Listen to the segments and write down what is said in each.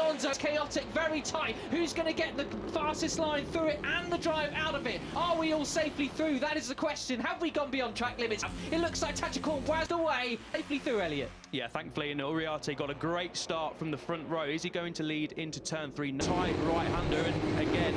Alonso. It's chaotic, very tight. Who's going to get the fastest line through it and the drive out of it? Are we all safely through? That is the question. Have we gone beyond track limits? It looks like Tachikon was the way. Safely through, Elliot. Yeah, thankfully, Uriarte got a great start from the front row. Is he going to lead into turn 3? Tight right-hander, and again,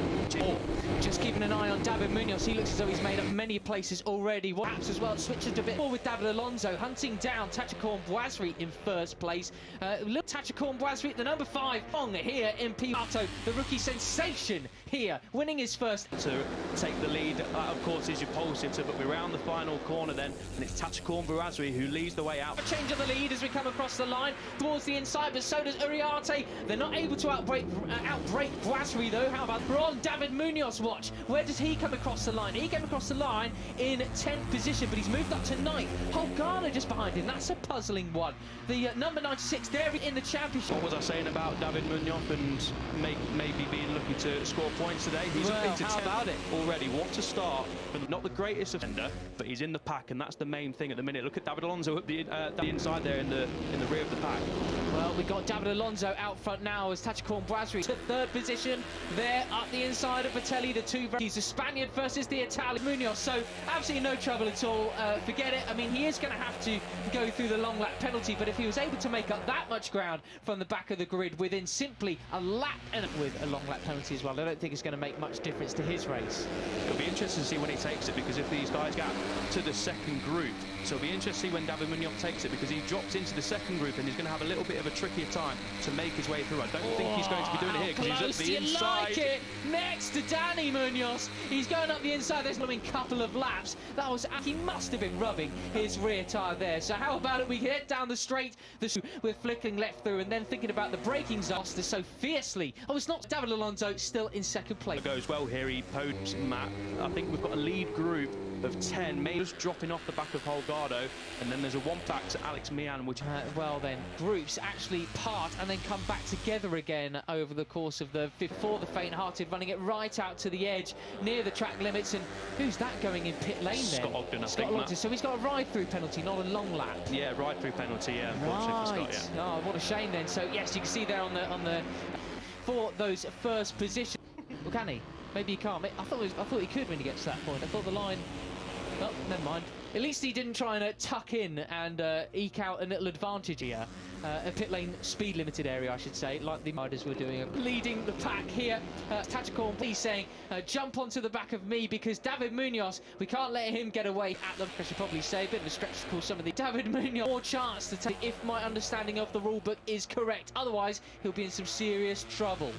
just keeping an eye on David Munoz. He looks as though he's made up many places already. Perhaps as well, switches a bit more with David Alonso, hunting down Tachikon Boisri in first place. Tachikon Boisri, the number 5, on here in Pilato, the rookie sensation here, winning his first. To take the lead, that of course is your pole sitter, but we're around the final corner then, and it's Tachikon Boisri who leads the way out. A change of the lead as we come across the line towards the inside, but so does Uriarte. They're not able to outbreak Boisri though. How about Ron David Munoz? Watch, where does he come across the line? He came across the line in 10th position, but he's moved up to 9th. Holgana just behind him. That's a puzzling one. The number 96 there in the championship. What was I saying about David Munoz and maybe being looking to score points today? He's up into 10th about it already. What a start. Not the greatest offender, but he's in the pack, and that's the main thing at the minute. Look at David Alonso up the inside there in the rear of the pack. Well, we've got David Alonso out front now as Tachikon Boisri to 3rd position. There up the inside of Vitelli, the two. He's a Spaniard versus the Italian Munoz, so absolutely no trouble at all. Forget it. I mean, he is going to have to go through the long lap penalty, but if he was able to make up that much ground from the back of the grid within simply a lap, and with a long lap penalty as well, I don't think it's going to make much difference to his race. It'll be interesting to see when he takes it, because if these guys get to the second group, so it'll be interesting to see when David Munoz takes it, because he drops into the second group and he's going to have a little bit of a trickier time to make his way through. I don't think he's going to be doing it here because he's at the inside. Like it? Next to Danny Munoz. He's going up the inside. There's been a couple of laps. That was, he must have been rubbing his rear tyre there. So how about it? We head down the straight with flicking left through, and then thinking about the braking zones so fiercely. Oh, it's not David Alonso still in second place. It goes well here. He podiums Matt. I think we've got a lead group of 10, maybe just dropping off the back of Holgado, and then there's a one back to Alex Mian, which well then, groups actually part and then come back together again over the course of the before the faint-hearted, running it right out to the edge near the track limits. And who's that going in pit lane there? Scott Ogden, I think. Scott Ogden. So he's got a ride-through penalty, not a long lap. Yeah, ride-through penalty. Yeah, unfortunately for Scott. Yeah. Oh, what a shame then. So yes, you can see there on the for those first positions. Well, can he? Maybe he can't. I thought he could when he gets to that point. I thought the line. Oh, never mind. At least he didn't try and tuck in and eke out a little advantage here. A pit lane speed limited area, I should say, like the riders were doing. Leading the pack here, Tachikon, please saying, jump onto the back of me, because David Munoz, we can't let him get away at the... I should probably say, a bit of a stretch to call some of the... David Munoz, more chance to take, if my understanding of the rule book is correct. Otherwise, he'll be in some serious trouble.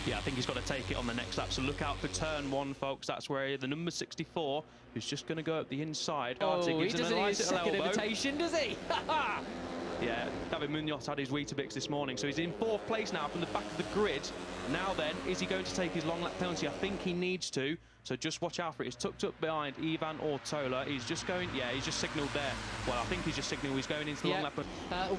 Yeah, I think he's got to take it on the next lap, so look out for turn 1, folks. That's where the number 64, who's just going to go up the inside. Oh, he doesn't need a second invitation, does he? Yeah, David Munoz had his Weetabix this morning, so he's in 4th place now from the back of the grid. Now then, is he going to take his long lap penalty? I think he needs to, so just watch out for it. He's tucked up behind Ivan Ortola. He's just going, yeah, he's just signalled there. Well, I think he's just signalled he's going into the long lap.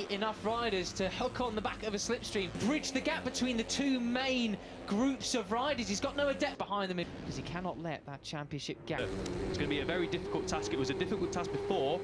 Enough riders to hook on the back of a slipstream, bridge the gap between the two main groups of riders. He's got no adept behind them because he cannot let that championship gap. It's going to be a very difficult task. It was a difficult task before.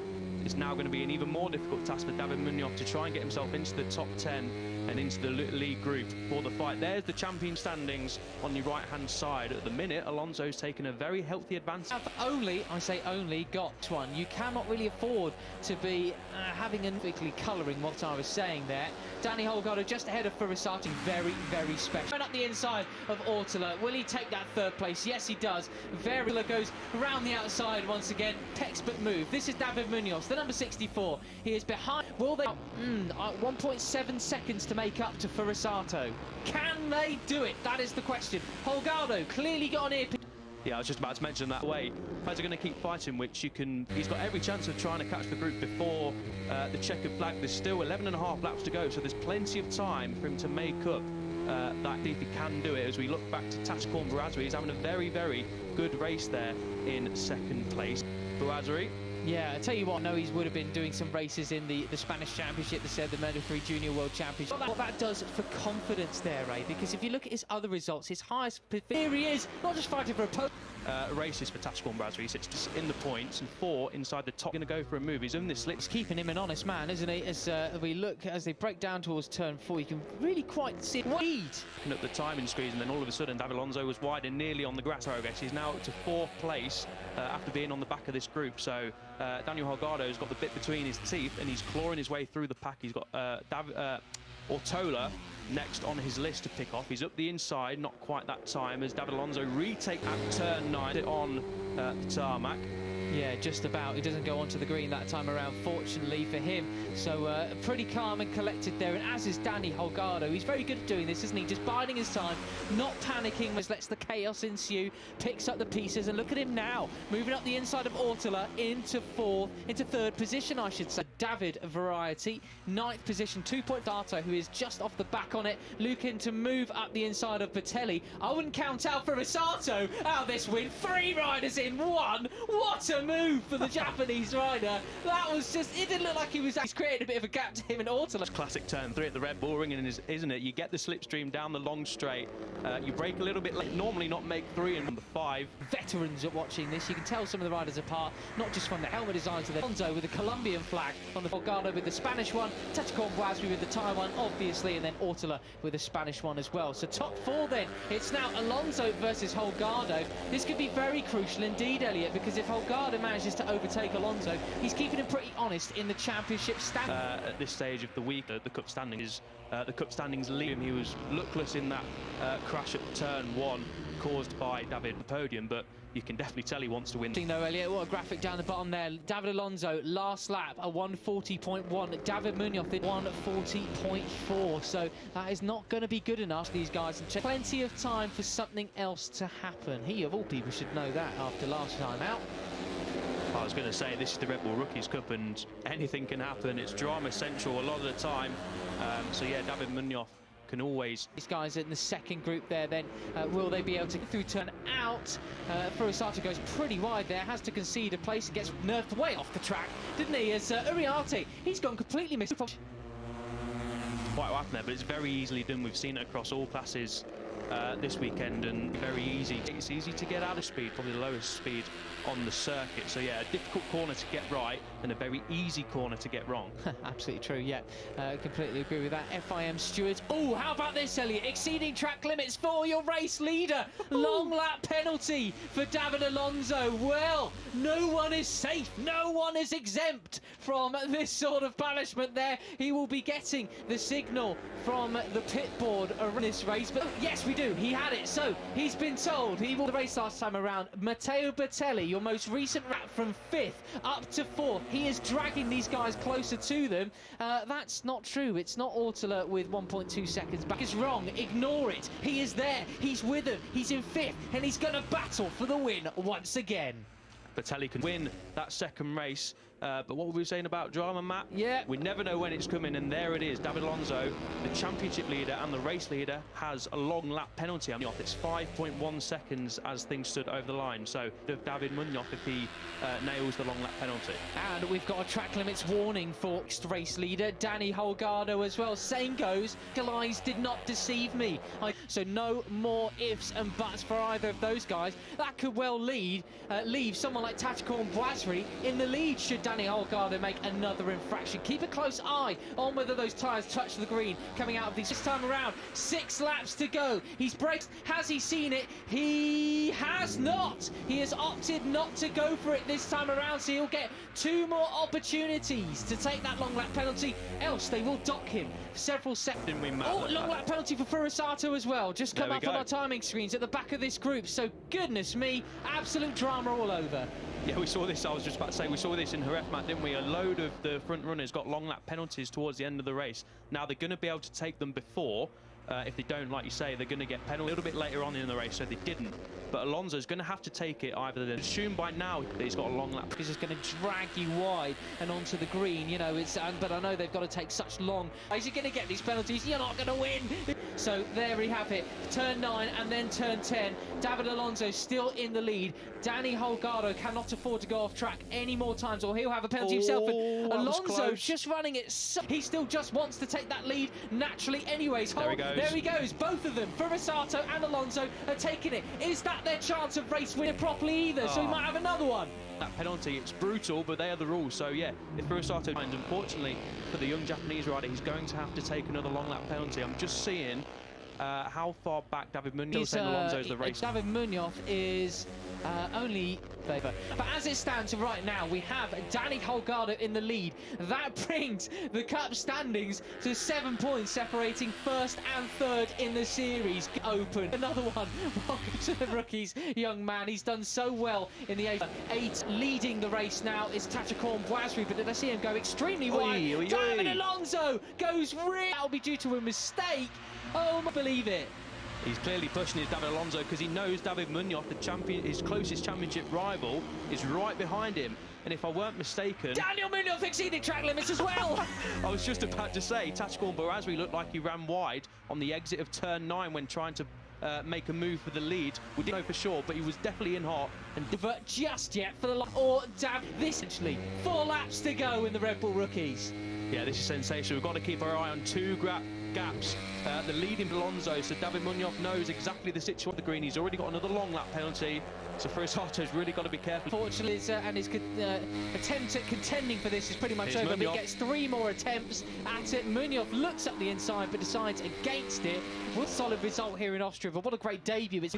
It's now going to be an even more difficult task for David Munoz to try and get himself into the top 10 and into the lead group for the fight. There's the champion standings on the right-hand side. At the minute, Alonso's taken a very healthy advance. I say only, got one. You cannot really afford to be having and quickly colouring what I was saying there. Danny Holgado just ahead of Furisati, very, very special. Going up the inside of Ortola. Will he take that 3rd place? Yes, he does. Verila goes around the outside once again. Textbook move. This is David Munoz, the number 64. He is behind. Will they... 1.7 seconds to make up to Furisato. Can they do it? That is the question. Holgado clearly got an ear. Yeah, I was just about to mention that. Way, players are going to keep fighting, which you can... He's got every chance of trying to catch the group before the checkered flag. There's still 11.5 laps to go, so there's plenty of time for him to make up that if he can do it. As we look back to Tachikon Boisri, he's having a very, very good race there in 2nd place. Boisri Yeah, I tell you what, he would have been doing some races in the Spanish Championship, the Moto 3 Junior World Championship. What that does for confidence there, Ray, because if you look at his other results, his highest, here he is, not just fighting for a post. Races for Tactical and Brasserie. He sits in the points and 4 inside the top. Going to go for a move. He's in this slip. He's keeping him an honest man, isn't he? As they break down towards turn 4, you can really quite see lead. Looking at the timing squeeze, and then all of a sudden, David Alonso was wide and nearly on the grass progress. He's now up to 4th place after being on the back of this group. So Daniel Holgado's got the bit between his teeth, and he's clawing his way through the pack. He's got Ortola next on his list to pick off. He's up the inside, not quite that time, as David Alonso retake at turn 9 on the tarmac. Yeah, just about. He doesn't go onto the green that time around, fortunately for him. So pretty calm and collected there, and as is Danny Holgado. He's very good at doing this, isn't he? Just biding his time, not panicking, just lets the chaos ensue, picks up the pieces, and look at him now, moving up the inside of Ortola into 3rd position, I should say. David Variety, 9th position, 2-point Dato, who is just off the back on it, looking to move up the inside of Patelli. I wouldn't count out for Risato out this win. 3 riders in 1. What a move for the Japanese rider. That was just, it didn't look like he's created a bit of a gap to him and Ortola. Classic turn 3 at the Red Bull Ring, isn't it? You get the slipstream down the long straight, you brake a little bit late, normally not make 3 and number 5. Veterans are watching this. You can tell some of the riders apart, not just from the helmet design to the Alonso with the Colombian flag, on the Holgado with the Spanish one, Tactical Brasserie with the Thai one, obviously, and then Ortola with the Spanish one as well. So top 4 then. It's now Alonso versus Holgado. This could be very crucial indeed, Elliot, because if Holgado manages to overtake Alonso, he's keeping him pretty honest in the championship standing. At this stage of the week, the cup standings lead him. He was lookless in that crash at turn 1 caused by David on the podium, but you can definitely tell he wants to win. Though, Elliot, what a graphic down the bottom there. David Alonso, last lap, a 1:40.1. David Munoz, 1:40.4. So that is not going to be good enough, these guys. And plenty of time for something else to happen. He, of all people, should know that after last time out. I was going to say, this is the Red Bull Rookies Cup, and anything can happen. It's drama central a lot of the time. So yeah, David Munoz can always... These guys in the second group there, then will they be able to get through turn out? Furusato goes pretty wide there, has to concede a place and gets nerfed way off the track, didn't he? As Uriarte, he's gone completely missed. Quite what happened there, but it's very easily done. We've seen it across all classes this weekend, and very easy. It's easy to get out of speed, probably the lowest speed on the circuit. So yeah, a difficult corner to get right and a very easy corner to get wrong. Absolutely true, yeah. Completely agree with that. FIM stewards. Oh, how about this, Elliot? Exceeding track limits for your race leader. Long lap penalty for David Alonso. Well, no one is safe. No one is exempt from this sort of punishment there. He will be getting the signal from the pit board around this race. But yes, we do. He had it. So he's been told he will the race last time around. Matteo Bertelli, your most recent lap from 5th up to 4th. He is dragging these guys closer to them. That's not true. It's not Ortola with 1.2 seconds back. It's wrong. Ignore it. He is there. He's with them. He's in 5th, and he's going to battle for the win once again. Bertelli can win that second race. But what were we saying about drama, Matt? Yeah. We never know when it's coming, and there it is. David Alonso, the championship leader and the race leader, has a long lap penalty on the off. It's 5.1 seconds as things stood over the line. So David Munoz, if he nails the long lap penalty. And we've got a track limits warning for race leader Danny Holgado as well. Same goes. Eyes did not deceive me. So no more ifs and buts for either of those guys. That could well leave someone like Tactical Brasserie in the lead should Danny Holgado make another infraction. Keep a close eye on whether those tyres touch the green coming out of these. This time around, 6 laps to go. He's braked. Has he seen it? He has not. He has opted not to go for it this time around, so he'll get 2 more opportunities to take that long lap penalty. Else they will dock him several seconds. Oh, long lap penalty for Furusato as well. Just come up on our timing screens at the back of this group. So goodness me, absolute drama all over. Yeah, we saw this, I was just about to say, we saw this in Jerez, Matt, didn't we? A load of the front runners got long lap penalties towards the end of the race. Now they're going to be able to take them before If they don't, like you say, they're going to get penalised a little bit later on in the race, so they didn't. But Alonso's going to have to take it either. They assume by now that he's got a long lap. He's just going to drag you wide and onto the green, you know. But I know they've got to take such long. Is he going to get these penalties? You're not going to win. So there we have it. Turn 9 and then turn 10. David Alonso still in the lead. Danny Holgado cannot afford to go off track any more times, or he'll have a penalty himself. And Alonso just running it. He still just wants to take that lead naturally, anyways. There he goes. Both of them, Furisato and Alonso, are taking it. Is that their chance of race winning properly either? So he might have another one. That penalty, it's brutal, but they are the rules. So yeah, if Furisato finds, unfortunately for the young Japanese rider, he's going to have to take another long lap penalty. I'm just seeing how far back David Munoz and Alonso's the race. David Munoz is only favour. But as it stands right now, we have Danny Holgado in the lead. That brings the cup standings to 7 points, separating first and third in the series. Open. Another one. Welcome to the rookies, young man. He's done so well in the 8. Leading the race now is Tachikon Boisri, but did I see him go extremely wide? David Alonso goes real. That'll be due to a mistake. Oh, I believe it. He's clearly pushing his David Alonso because he knows David Munoz, the champion, his closest championship rival, is right behind him. And if I weren't mistaken, Daniel Munoz exceeded track limits as well. I was just about to say, Tachikon Boisri looked like he ran wide on the exit of turn 9 when trying to make a move for the lead. We didn't know for sure, but he was definitely in hot. And divert just yet for the this essentially 4 laps to go in the Red Bull Rookies. Yeah, this is sensational. We've got to keep our eye on 2 gaps. The leading Alonso, so David Munoz knows exactly the situation of the green. He's already got another long lap penalty, so Furisato's really got to be careful. Fortunately, his attempt at contending for this is pretty much over. But he gets 3 more attempts at it. Munoz looks up the inside, but decides against it. What a solid result here in Austria, but what a great debut. It's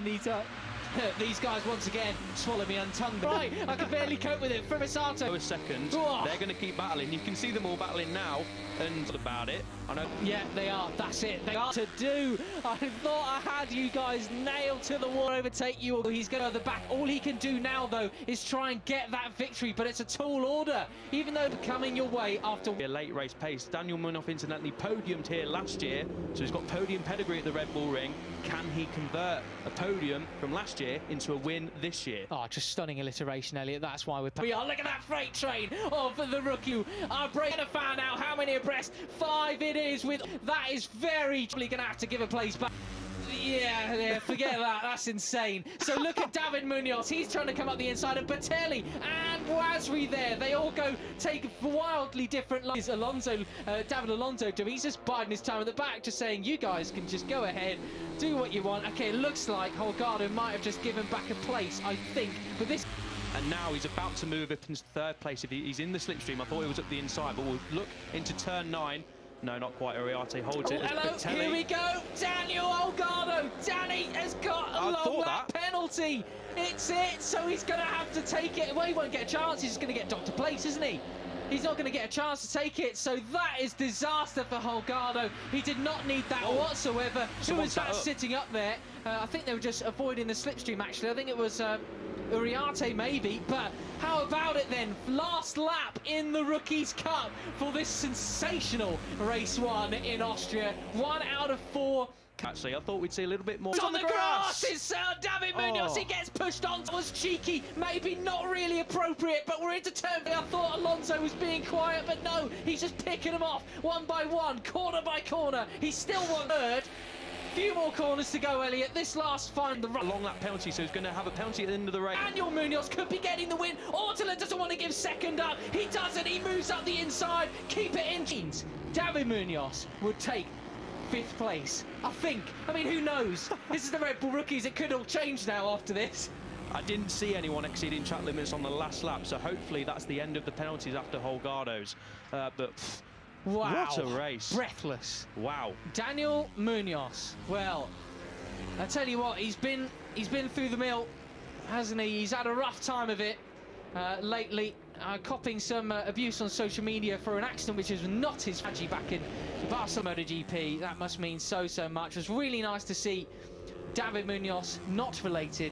these guys once again swallow me untongued. Right, I can barely cope with it. Furisato. A second. They're going to keep battling. You can see them all battling now, and about it. I know. Yeah, they are. That's it. They are to do. I thought I had you guys nailed to the wall, overtake you. He's going to the back. All he can do now, though, is try and get that victory. But it's a tall order, even though coming your way after a late race pace. Daniel Munoz incidentally podiumed here last year, so he's got podium pedigree at the Red Bull Ring. Can he convert a podium from last year into a win this year? Oh, just stunning alliteration, Elliot. That's why we are. Look at that freight train of the rookie. Our break to find out how many abreast. 5 it is. With that is very probably going to have to give a place back. Yeah, forget that. That's insane. So look at David Munoz. He's trying to come up the inside of Batelli and Boisri there. They all go take wildly different lines. David Alonso, he's just biding his time at the back, just saying, you guys can just go ahead, do what you want. Okay, it looks like Holgado might have just given back a place, I think. But this... And now he's about to move up into 3rd place. If he's in the slipstream, I thought he was up the inside, but we'll look into turn 9. No, not quite. Uriarte holds it. Hello, here we go. Daniel Holgado. Danny has got a long lap penalty. It's it. So he's going to have to take it. Well, he won't get a chance. He's just going to get Dr. Place, isn't he? He's not going to get a chance to take it. So that is disaster for Holgado. He did not need that whatsoever. Who was that sitting up there? I think they were just avoiding the slipstream, actually. I think it was... Uriarte maybe, but how about it then? Last lap in the Rookies Cup for this sensational race 1 in Austria. 1 out of 4. Actually, I thought we'd see a little bit more. It's on the grass! It's David Munoz. He gets pushed on. It was cheeky, maybe not really appropriate, but we're into turn 3. I thought Alonso was being quiet, but no, he's just picking them off one by one, corner by corner. He's still 1/3. Few more corners to go, Elliot. This last find the long lap penalty, so he's going to have a penalty at the end of the race. Daniel Munoz could be getting the win. Ortela doesn't want to give second up. He doesn't. He moves up the inside. Keep it in. David Munoz would take 5th place, I think. I mean, who knows? This is the Red Bull Rookies. It could all change now after this. I didn't see anyone exceeding track limits on the last lap, so hopefully that's the end of the penalties after Holgado's. But... Wow. What a race. Breathless. Wow. Daniel Munoz. Well, I tell you what, he's been through the mill, hasn't he? He's had a rough time of it lately, copping some abuse on social media for an accident which was not his strategy back in Barcelona MotoGP. That must mean so much. It was really nice to see David Munoz, not related,